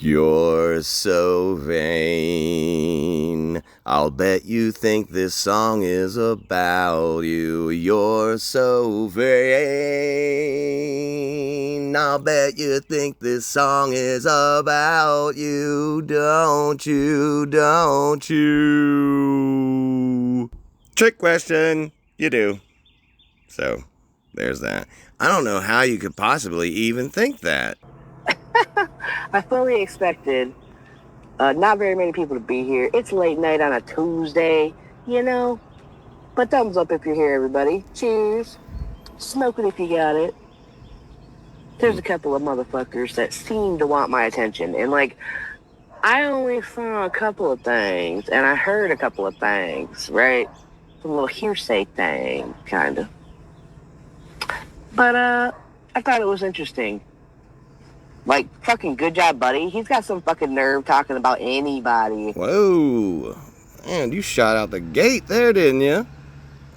You're so vain. I'll bet you think this song is about you. You're so vain. I'll bet you think this song is about you. Don't you? Don't you? Trick question. You do. So, there's that. I don't know how you could possibly even think that. I fully expected not very many people to be here. It's late night on a Tuesday, you know? But thumbs up if you're here, everybody. Cheers. Smoke it if you got it. There's a couple of motherfuckers that seem to want my attention. And, like, I only saw a couple of things, and I heard a couple of things, right? Some little hearsay thing, kind of. But, I thought it was interesting. Like, fucking good job, buddy. He's got some fucking nerve talking about anybody. Whoa. Man, you shot out the gate there, didn't you?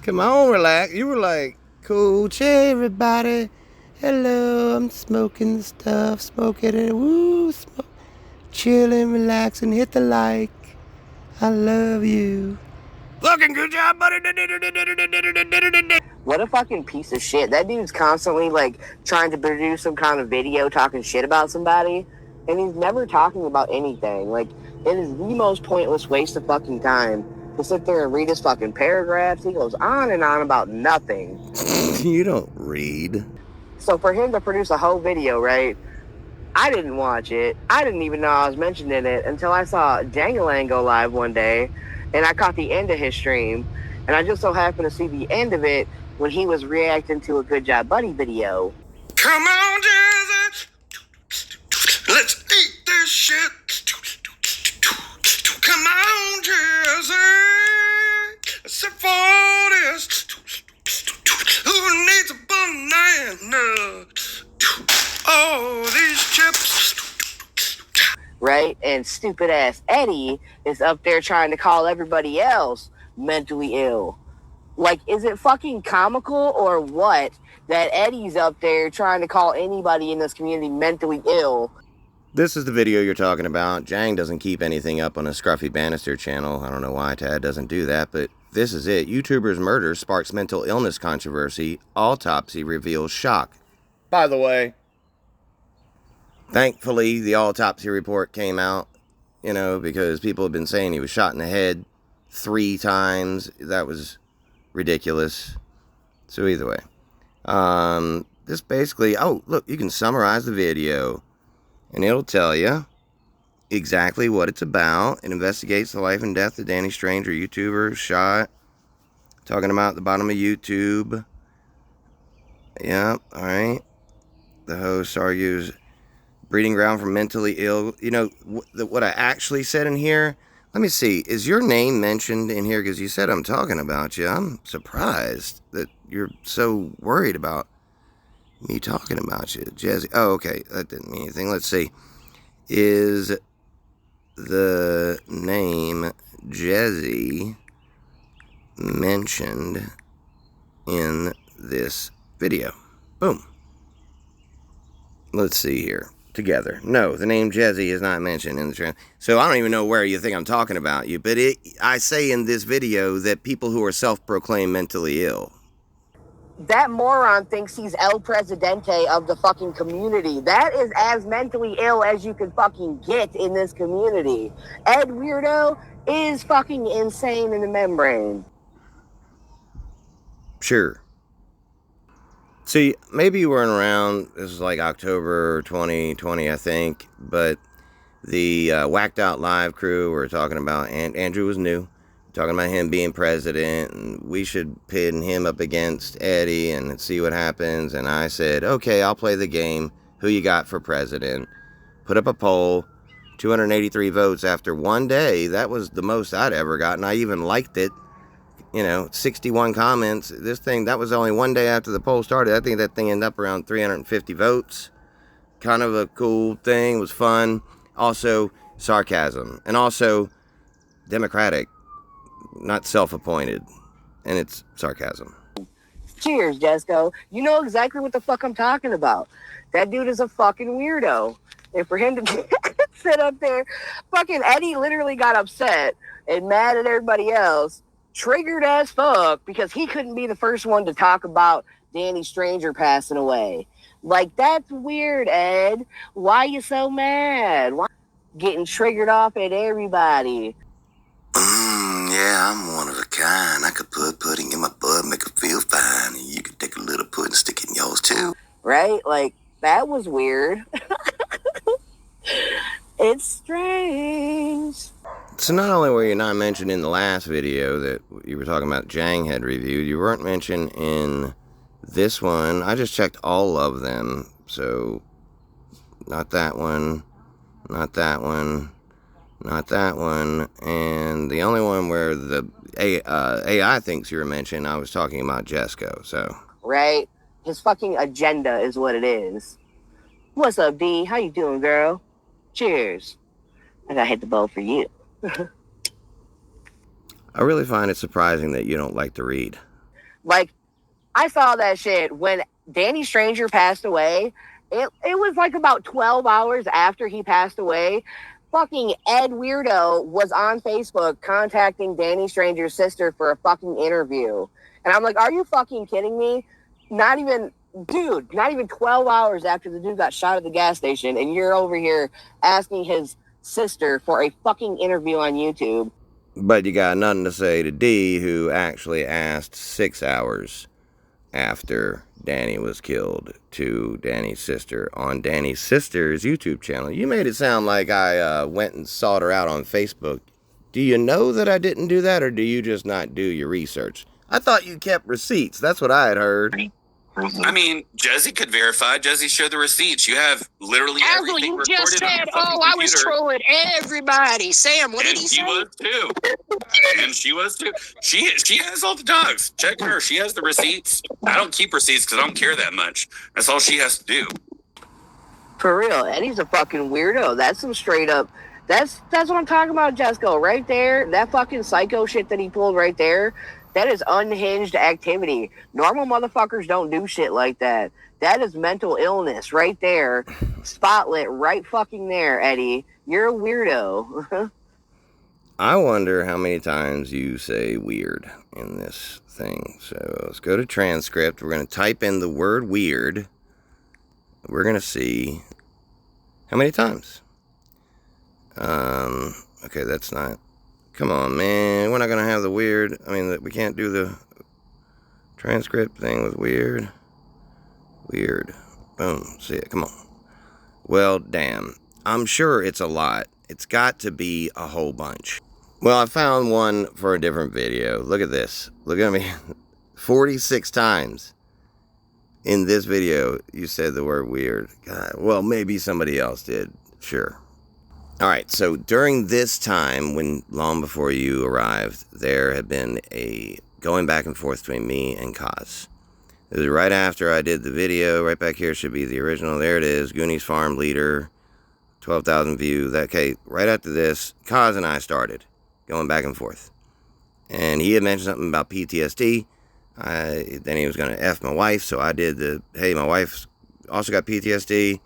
Come on, relax. You were like, cool, everybody. Hello, I'm smoking the stuff, smoking it, woo, smoke. Chillin', relaxing, hit the like. I love you. Fucking good job, buddy. What a fucking piece of shit. That dude's constantly, like, trying to produce some kind of video talking shit about somebody, and he's never talking about anything. Like, it is the most pointless waste of fucking time to sit there and read his fucking paragraphs. He goes on and on about nothing. You don't read. So for him to produce a whole video, right, I didn't watch it. I didn't even know I was mentioned in it until I saw Dangalang go live one day, and I caught the end of his stream, and I just so happened to see the end of it when he was reacting to a Good Job Buddy video. Come on, Jezzy. Let's eat this shit. Come on, Jezzy. Except for this. Who needs a banana? Oh, these chips. Right? And stupid ass Eddie is up there trying to call everybody else mentally ill. Like, is it fucking comical or what that Eddie's up there trying to call anybody in this community mentally ill? This is the video you're talking about. Jang doesn't keep anything up on a Scruffy Bannister channel. I don't know why Tad doesn't do that, but this is it. YouTuber's murder sparks mental illness controversy. Autopsy reveals shock. By the way, thankfully, the autopsy report came out, because people have been saying he was shot in the head 3 times. That was ridiculous. So either way, this basically, look, you can summarize the video and it'll tell you exactly what it's about. It investigates the life and death of Danny Stranger, YouTuber, shot. Talking about the bottom of YouTube. Yeah, alright. The host argues breeding ground for mentally ill. What I actually said in here, let me see. Is your name mentioned in here? Because you said I'm talking about you. I'm surprised that you're so worried about me talking about you. Jezzy. Oh, okay. That didn't mean anything. Let's see. Is the name Jezzy mentioned in this video? Boom. Let's see here. Together. No, the name Jezzy is not mentioned in the trend. So I don't even know where you think I'm talking about you, but I say in this video that people who are self-proclaimed mentally ill. That moron thinks he's El Presidente of the fucking community. That is as mentally ill as you can fucking get in this community. Ed Weirdo is fucking insane in the membrane. Sure. See, maybe you weren't around. This was like October 2020, I think. But the Whacked Out Live crew were talking about, and Andrew was new, talking about him being president, and we should pin him up against Eddie and see what happens. And I said, okay, I'll play the game. Who you got for president? Put up a poll. 283 votes after one day. That was the most I'd ever gotten. I even liked it. 61 comments. This thing, that was only one day after the poll started. I think that thing ended up around 350 votes. Kind of a cool thing. It was fun. Also, sarcasm. And also, democratic. Not self-appointed. And it's sarcasm. Cheers, Jesco. You know exactly what the fuck I'm talking about. That dude is a fucking weirdo. And for him to sit up there. Fucking Eddie literally got upset and mad at everybody else, triggered as fuck because he couldn't be the first one to talk about Danny Stranger passing away. Like, that's weird, Ed. Why you so mad? Why getting triggered off at everybody? Yeah, I'm one of a kind. I could put pudding in my butt, make it feel fine, and you could take a little pudding, stick it in yours too. Right? Like, that was weird. It's strange. So not only were you not mentioned in the last video that you were talking about Jang had reviewed, you weren't mentioned in this one. I just checked all of them. So, not that one, not that one, not that one, and the only one where the AI thinks you were mentioned, I was talking about Jesco, so. Right? His fucking agenda is what it is. What's up, D? How you doing, girl? Cheers. I gotta hit the bowl for you. I really find it surprising that you don't like to read. Like, I saw that shit when Danny Stranger passed away. It was like about 12 hours after he passed away. Fucking Ed Weirdo was on Facebook contacting Danny Stranger's sister for a fucking interview. And I'm like, are you fucking kidding me? Not even 12 hours after the dude got shot at the gas station, and you're over here asking his sister for a fucking interview on YouTube. But you got nothing to say to D, who actually asked 6 hours after Danny was killed to Danny's sister on Danny's sister's YouTube channel. You made it sound like I went and sought her out on Facebook. Do you know that I didn't do that, or do you just not do your research? I thought you kept receipts. That's what I had heard. I mean, Jezzy could verify. Jezzy showed the receipts. You have literally everything you recorded just on said, your fucking I was computer. trolling everybody. Sam, what did he say? And she was too. And she was too. She has all the dogs. Check her. She has the receipts. I don't keep receipts because I don't care that much. That's all she has to do. For real, Eddie's a fucking weirdo. That's some straight up. That's what I'm talking about, Jesco. Right there, that fucking psycho shit that he pulled right there. That is unhinged activity. Normal motherfuckers don't do shit like that. That is mental illness right there. Spotlit right fucking there, Eddie. You're a weirdo. I wonder how many times you say weird in this thing. So let's go to transcript. We're going to type in the word weird. We're going to see how many times. Okay, that's not... Come on, man. We're not going to have the weird... I mean, we can't do the transcript thing with weird. Weird. Boom. See it. Come on. Well, damn. I'm sure it's a lot. It's got to be a whole bunch. Well, I found one for a different video. Look at this. Look at me. 46 times in this video you said the word weird. God, well, maybe somebody else did. Sure. Alright, so during this time, when long before you arrived, there had been a going back and forth between me and Kaz. It was right after I did the video. Right back here should be the original. There it is. Goonies Farm Leader. 12,000 views. Okay, right after this, Kaz and I started going back and forth. And he had mentioned something about PTSD. Then he was going to F my wife, so I did the, hey, my wife also got PTSD.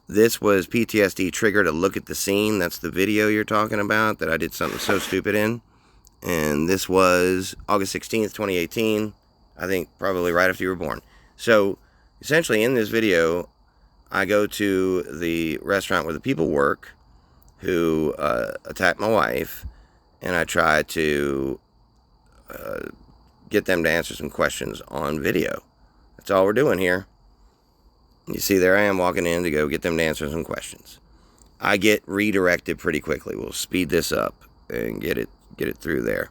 This was PTSD trigger to look at the scene. That's the video you're talking about that I did something so stupid in. And this was August 16th, 2018. I think probably right after you were born. So essentially in this video, I go to the restaurant where the people work who attacked my wife. And I try to get them to answer some questions on video. That's all we're doing here. You see, there I am walking in to go get them to answer some questions. I get redirected pretty quickly. We'll speed this up and get it through there.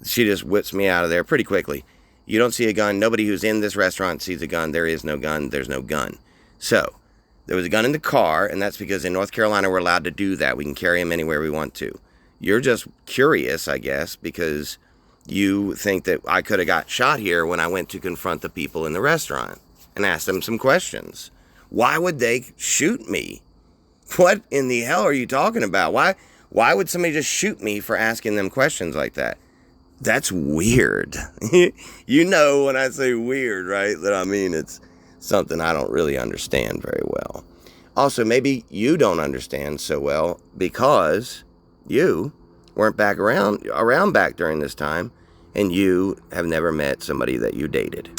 She just whips me out of there pretty quickly. You don't see a gun. Nobody who's in this restaurant sees a gun. There is no gun. There's no gun. So, there was a gun in the car, and that's because in North Carolina we're allowed to do that. We can carry them anywhere we want to. You're just curious, I guess, because you think that I could have got shot here when I went to confront the people in the restaurant and ask them some questions. Why would they shoot me? What in the hell are you talking about? Why would somebody just shoot me for asking them questions like that? That's weird. You know when I say weird, right? That I mean it's something I don't really understand very well. Also, maybe you don't understand so well because you weren't back around back during this time, and you have never met somebody that you dated.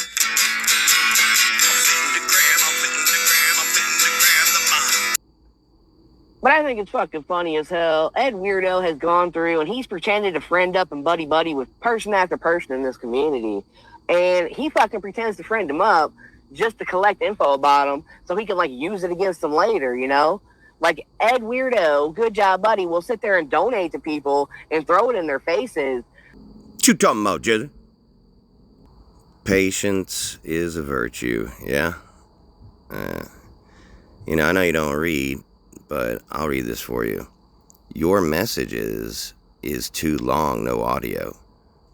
But I think it's fucking funny as hell. Ed Weirdo has gone through and he's pretended to friend up and buddy with person after person in this community. And he fucking pretends to friend them up just to collect info about them so he can, like, use it against them later, you know? Like, Ed Weirdo, good job, buddy, will sit there and donate to people and throw it in their faces. What you talking about, Jezzy? Patience is a virtue, yeah? You know, I know you don't read, but I'll read this for you. Your message is too long, no audio,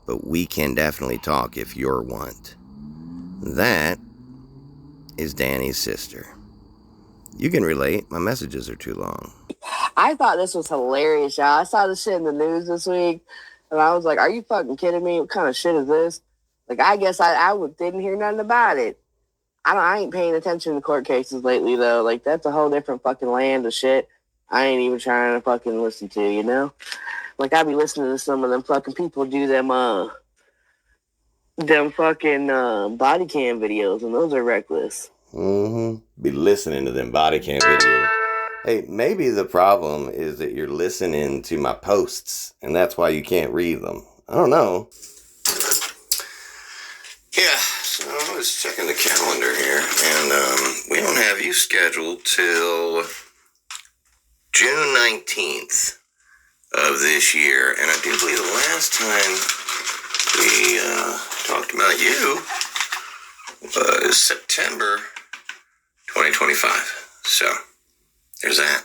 but we can definitely talk if you're want. That is Danny's sister. You can relate. My messages are too long. I thought this was hilarious, y'all. I saw this shit in the news this week, and I was like, are you fucking kidding me? What kind of shit is this? Like, I guess I didn't hear nothing about it. I ain't paying attention to court cases lately, though. Like, that's a whole different fucking land of shit I ain't even trying to fucking listen to, you know? Like, I be listening to some of them fucking people do them fucking body cam videos, and those are reckless. Be listening to them body cam videos. Hey, maybe the problem is that you're listening to my posts, and that's why you can't read them. I don't know. Yeah, so I was checking the calendar here, and we don't have you scheduled till June 19th of this year. And I do believe the last time we talked about you was September 2025. So, there's that.